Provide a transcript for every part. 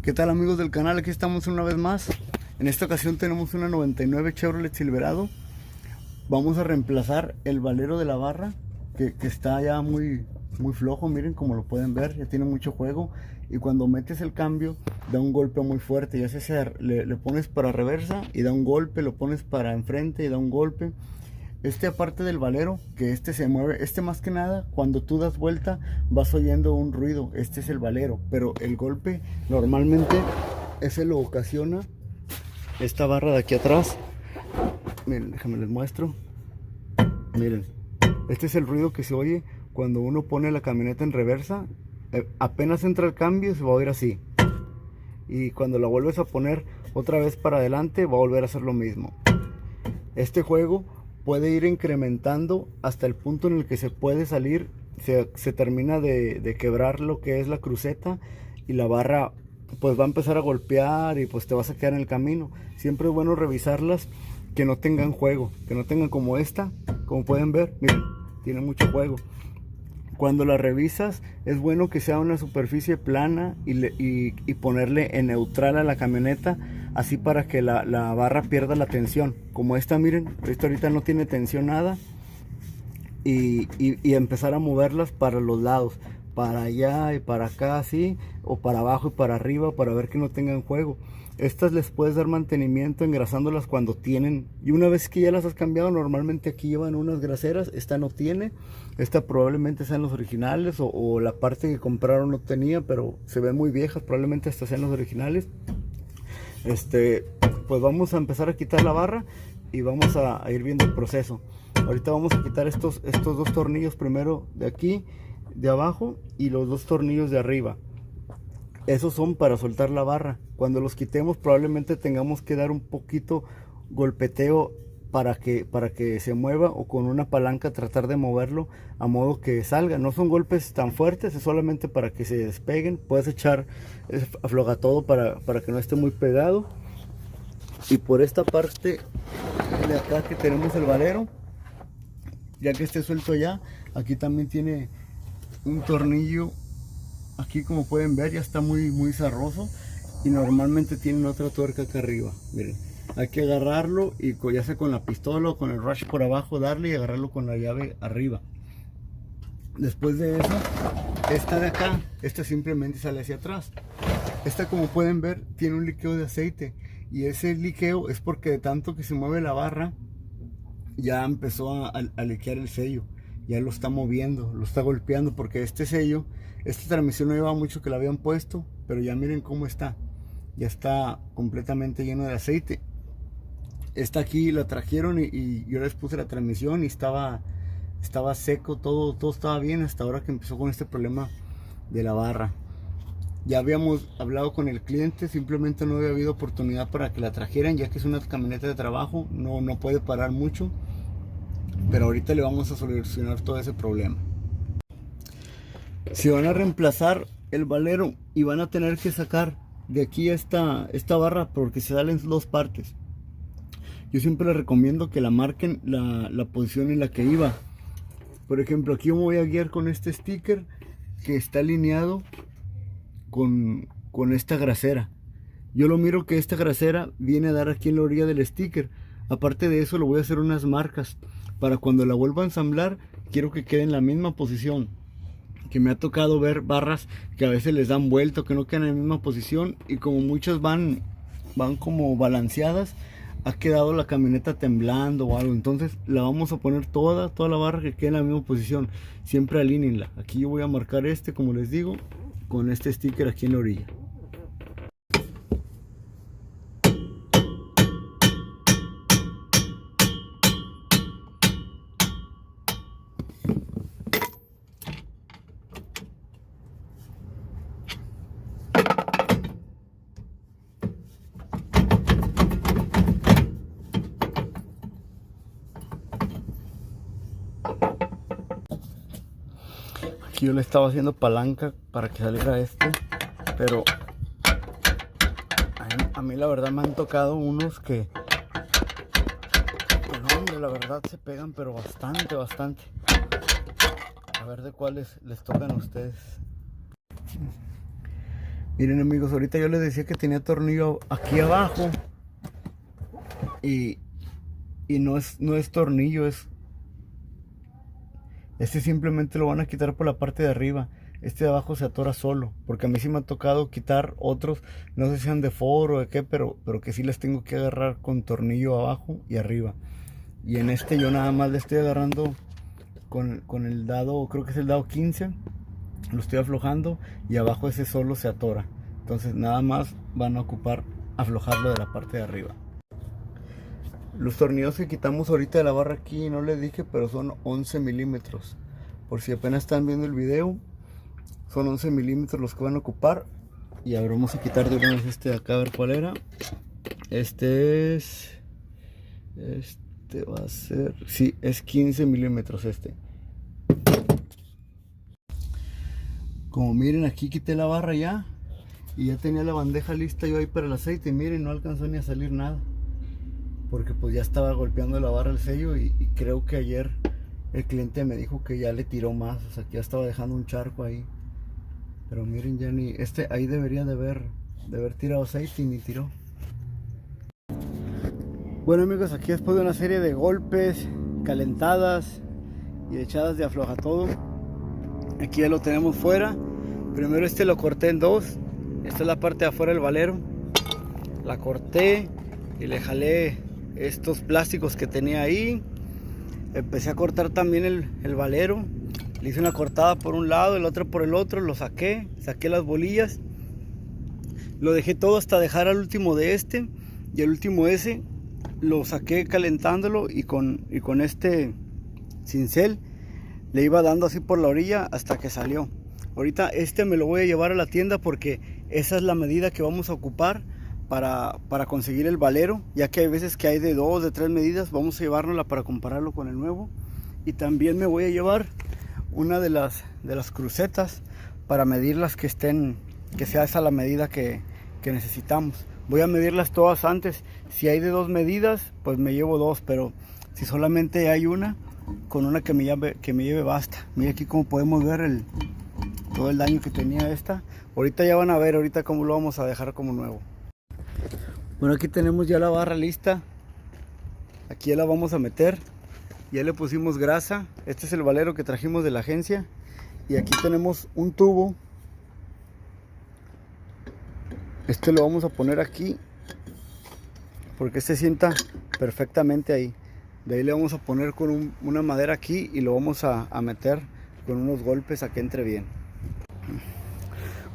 ¿Qué tal amigos del canal? Aquí estamos una vez más. En esta ocasión tenemos una 99 Chevrolet Silverado. Vamos a reemplazar el valero de la barra que está ya muy flojo. Miren como lo pueden ver, ya tiene mucho juego. Y cuando metes el cambio da un golpe muy fuerte. Ya sea le pones para reversa y da un golpe, lo pones para enfrente y da un golpe. Aparte del valero, que se mueve, más que nada, cuando tú das vuelta, vas oyendo un ruido. Este es el valero, pero el golpe normalmente ese lo ocasiona esta barra de aquí atrás. Miren, déjame les muestro. Miren, este es el ruido que se oye cuando uno pone la camioneta en reversa. Apenas entra el cambio, se va a oír así. Y cuando la vuelves a poner otra vez para adelante, va a volver a hacer lo mismo. Este juego puede ir incrementando hasta el punto en el que se puede salir, se termina de quebrar lo que es la cruceta y la barra pues va a empezar a golpear y pues te vas a quedar en el camino. Siempre es bueno revisarlas que no tengan juego, que no tengan como esta, como pueden ver, miren, tiene mucho juego. Cuando la revisas es bueno que sea una superficie plana y ponerle en neutral a la camioneta, así para que la barra pierda la tensión. Como esta, miren, esta ahorita no tiene tensión nada. Y empezar a moverlas para los lados, para allá y para acá así, o para abajo y para arriba, para ver que no tengan juego. Estas les puedes dar mantenimiento engrasándolas cuando tienen, y una vez que ya las has cambiado, normalmente aquí llevan unas graseras. Esta no tiene, esta probablemente sean los originales, o la parte que compraron no tenía, pero se ven muy viejas, probablemente estas sean los originales. Pues vamos a empezar a quitar la barra y vamos a ir viendo el proceso. Ahorita vamos a quitar estos dos tornillos primero de aquí, de abajo, y los dos tornillos de arriba. Esos son para soltar la barra. Cuando los quitemos probablemente tengamos que dar un poquito golpeteo para que se mueva, o con una palanca tratar de moverlo a modo que salga. No son golpes tan fuertes, es solamente para que se despeguen. Puedes echar aflojatodo para que no esté muy pegado. Y por esta parte de acá que tenemos el valero, ya que esté suelto ya, aquí también tiene un tornillo. Aquí como pueden ver ya está muy zarroso, y normalmente tienen otra tuerca acá arriba. Miren, hay que agarrarlo y ya sea con la pistola o con el rush por abajo darle y agarrarlo con la llave arriba. Después de eso, esta de acá, esta simplemente sale hacia atrás. Esta, como pueden ver, tiene un liqueo de aceite, y ese liqueo es porque de tanto que se mueve la barra ya empezó a liquear el sello. Ya lo está moviendo, lo está golpeando, porque este sello, esta transmisión no lleva mucho que la habían puesto, pero ya miren cómo está. Ya está completamente lleno de aceite. Esta aquí la trajeron y yo les puse la transmisión y estaba seco, todo estaba bien hasta ahora que empezó con este problema de la barra. Ya habíamos hablado con el cliente, simplemente no había habido oportunidad para que la trajeran, ya que es una camioneta de trabajo, no puede parar mucho. Pero ahorita le vamos a solucionar todo ese problema. Si van a reemplazar el valero y van a tener que sacar de aquí esta barra, porque se salen dos partes, yo siempre les recomiendo que la marquen la posición en la que iba. Por ejemplo, aquí yo me voy a guiar con este sticker que está alineado con esta grasera. Yo lo miro que esta grasera viene a dar aquí en la orilla del sticker. Aparte de eso, le voy a hacer unas marcas para cuando la vuelva a ensamblar, quiero que quede en la misma posición. Que me ha tocado ver barras que a veces les dan vuelta o que no quedan en la misma posición, y como muchas van como balanceadas, ha quedado la camioneta temblando o algo. Entonces la vamos a poner toda la barra que quede en la misma posición. Siempre alínenla. Aquí yo voy a marcar como les digo, con este sticker aquí en la orilla. Aquí yo le estaba haciendo palanca para que saliera pero a mí la verdad me han tocado unos que no, hombre, la verdad se pegan, pero bastante. A ver de cuáles les tocan a ustedes. Miren amigos, ahorita yo les decía que tenía tornillo aquí abajo y no es tornillo, este simplemente lo van a quitar por la parte de arriba. Este de abajo se atora solo, porque a mí sí me ha tocado quitar otros, no sé si sean de foro o de qué, pero que sí les tengo que agarrar con tornillo abajo y arriba. Y en este yo nada más le estoy agarrando con el dado, creo que es el dado 15, lo estoy aflojando y abajo ese solo se atora. Entonces nada más van a ocupar aflojarlo de la parte de arriba. Los tornillos que quitamos ahorita de la barra aquí, no les dije, pero son 11 milímetros. Por si apenas están viendo el video, son 11 milímetros los que van a ocupar. Y ahora vamos a quitar de una vez este de acá, a ver cuál era. Este va a ser, sí, es 15 milímetros este. Como miren, aquí quité la barra ya. Y ya tenía la bandeja lista yo ahí para el aceite. Y miren, no alcanzó ni a salir nada, porque pues ya estaba golpeando la barra el sello y creo que ayer el cliente me dijo que ya le tiró más, o sea que ya estaba dejando un charco ahí. Pero miren, ya ni ahí debería de haber tirado aceite y ni tiró. Bueno amigos, aquí después de una serie de golpes, calentadas y echadas de afloja todo, aquí ya lo tenemos fuera. Primero lo corté en dos. Esta es la parte de afuera del valero, la corté y le jalé estos plásticos que tenía ahí. Empecé a cortar también el valero, le hice una cortada por un lado, el otro por el otro, lo saqué las bolillas, lo dejé todo hasta dejar al último de este, y el último ese lo saqué calentándolo y con este cincel le iba dando así por la orilla hasta que salió. Ahorita me lo voy a llevar a la tienda porque esa es la medida que vamos a ocupar para conseguir el valero, ya que hay veces que hay de 2, de 3 medidas. Vamos a llevárnosla para compararlo con el nuevo. Y también me voy a llevar una de las crucetas para medirlas, que sea esa la medida que necesitamos. Voy a medirlas todas antes. Si hay de 2 medidas, pues me llevo 2, pero si solamente hay una, con una que me lleve basta. Mira aquí como podemos ver todo el daño que tenía esta. Ahorita ya van a ver cómo lo vamos a dejar como nuevo. Bueno, aquí tenemos ya la barra lista. Aquí ya la vamos a meter. Ya le pusimos grasa. Este es el valero que trajimos de la agencia. Y aquí tenemos un tubo. Este lo vamos a poner aquí, porque se sienta perfectamente ahí. De ahí le vamos a poner con una madera aquí y lo vamos a meter con unos golpes a que entre bien.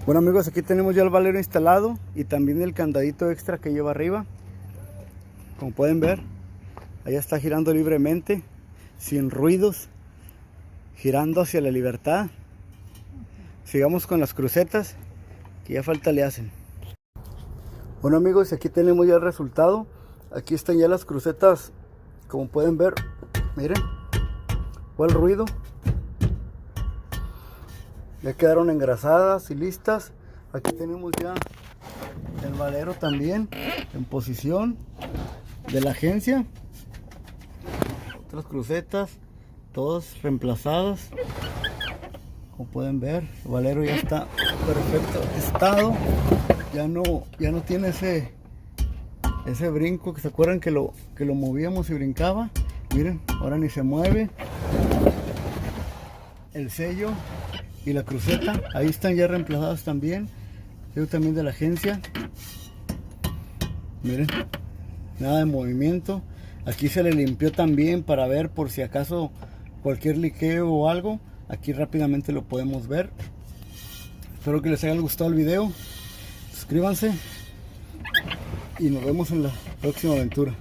Bueno amigos, aquí tenemos ya el valero instalado y también el candadito extra que lleva arriba. Como pueden ver, allá está girando libremente, sin ruidos, girando hacia la libertad. Sigamos con las crucetas, que ya falta le hacen. Bueno amigos, aquí tenemos ya el resultado. Aquí están ya las crucetas, como pueden ver. Miren, fue el ruido. Ya quedaron engrasadas y listas. Aquí tenemos ya el valero también en posición de la agencia. Otras crucetas, todas reemplazadas. Como pueden ver, el valero ya está en perfecto estado. Ya no tiene ese brinco, que se acuerdan que lo movíamos y brincaba. Miren, ahora ni se mueve. El sello y la cruceta, ahí están ya reemplazados también. Sello también de la agencia. Miren, nada de movimiento. Aquí se le limpió también para ver por si acaso cualquier liqueo o algo. Aquí rápidamente lo podemos ver. Espero que les haya gustado el video. Suscríbanse y nos vemos en la próxima aventura.